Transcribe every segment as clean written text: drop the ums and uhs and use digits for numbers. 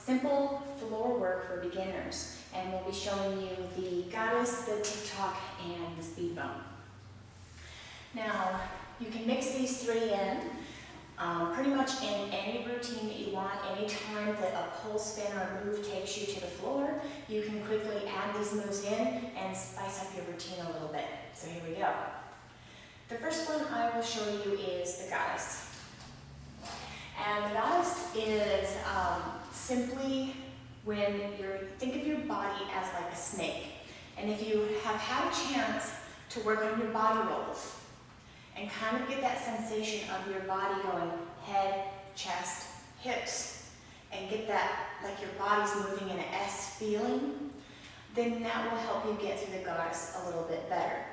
simple floor work for beginners, and we'll be showing you the goddess, the tick-tock, and the speed bump. Now, you can mix these three in pretty much in any routine that you want. Any time that a pole spin or move takes you to the floor, you can quickly add these moves in and spice up your routine a little bit. So here we go. The first one I will show you is the goddess. And the goddess is simply when think of your body as like a snake. And if you have had a chance to work on your body rolls and kind of get that sensation of your body going head, chest, hips, and get that like your body's moving in an S feeling, then that will help you get through the goddess a little bit better.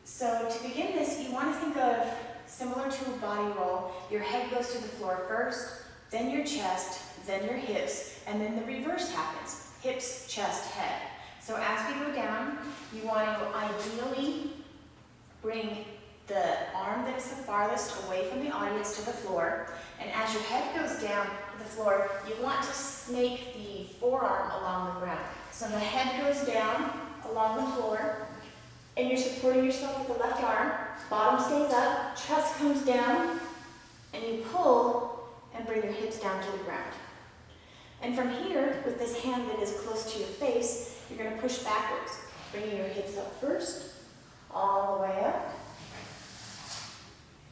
So to begin this, you want to think of similar to a body roll. Your head goes to the floor first, then your chest, then your hips, and then the reverse happens. Hips, chest, head. So as we go down, you want to ideally bring the arm that is the farthest away from the audience to the floor. And as your head goes down to the floor, you want to snake the forearm along the ground. So the head goes down along the floor, and you're supporting yourself with the left arm. Bottom stays up, chest comes down, and you pull and bring your hips down to the ground. And from here, with this hand that is close to your face, you're going to push backwards, bringing your hips up first, all the way up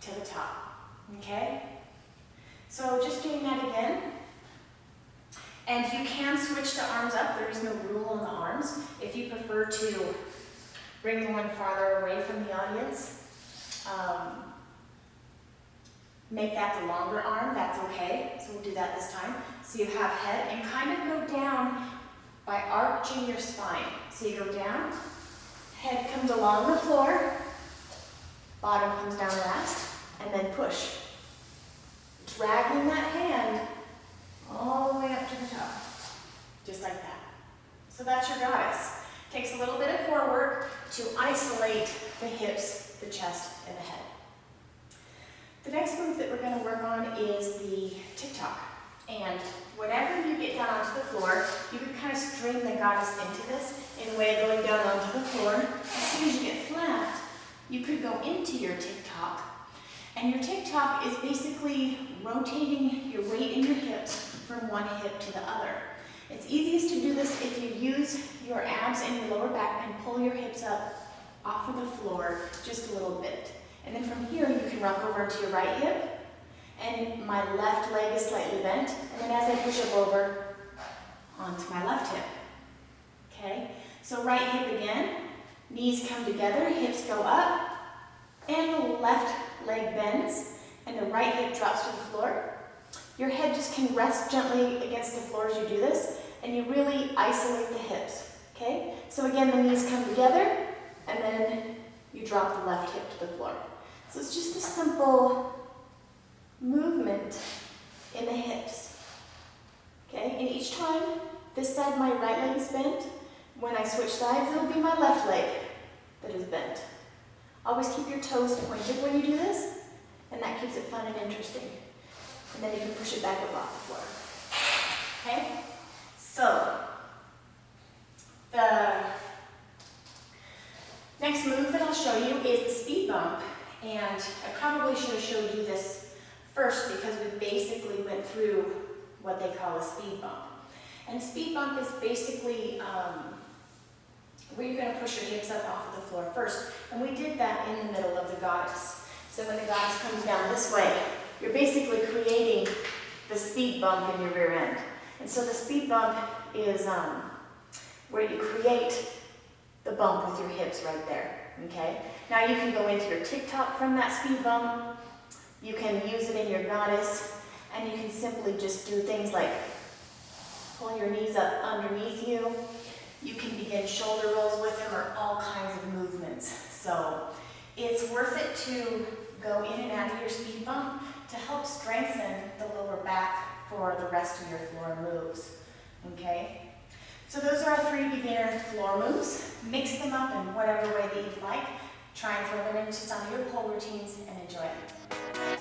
to the top, okay? So just doing that again. And you can switch the arms up. There is no rule on the arms. If you prefer to bring the one farther away from the audience, make that the longer arm, that's okay. So we'll do that this time. So you have head, and kind of go down by arching your spine. So you go down, head comes along the floor, bottom comes down last, and then push. Dragging that hand all the way up to the top, just like that. So that's your goddess. Takes a little bit of core work to isolate the hips, the chest, and the head. The next move that we're going to work on is the tick-tock. And whenever you get down onto the floor, you can kind of string the goddess into this in a way of going down onto the floor. As soon as you get flat, you could go into your tick-tock. And your tick-tock is basically rotating your weight in your hips from one hip to the other. It's easiest to do this if you use your abs and your lower back and pull your hips up off of the floor just a little bit. And then from here, you can rock over to your right hip, and my left leg is slightly bent. And then as I push up over onto my left hip. Okay? So right hip again, knees come together, hips go up, and the left leg bends, and the right hip drops to the floor. Your head just can rest gently against the floor as you do this, and you really isolate the hips, okay? So again, the knees come together, and then you drop the left hip to the floor. So it's just a simple movement in the hips, okay? And each time, this side, my right leg is bent. When I switch sides, it'll be my left leg that is bent. Always keep your toes pointed when you do this, and that keeps it fun and interesting. And then you can push it back up off the floor. Okay? So, the next move that I'll show you is the speed bump. And I probably should have showed you this first because we basically went through what they call a speed bump. And speed bump is basically where you're going to push your hips up off of the floor first. And we did that in the middle of the goddess. So when the goddess comes down this way, you're basically creating the speed bump in your rear end. And so the speed bump is where you create the bump with your hips right there, okay? Now you can go into your tick-tock from that speed bump. You can use it in your goddess, and you can simply just do things like pull your knees up underneath you. You can begin shoulder rolls with them, or all kinds of movements. So it's worth it to go in and out of your speed bump to help strengthen the lower back for the rest of your floor moves, okay? So those are our 3 beginner floor moves. Mix them up in whatever way that you'd like. Try and throw them into some of your pole routines and enjoy it.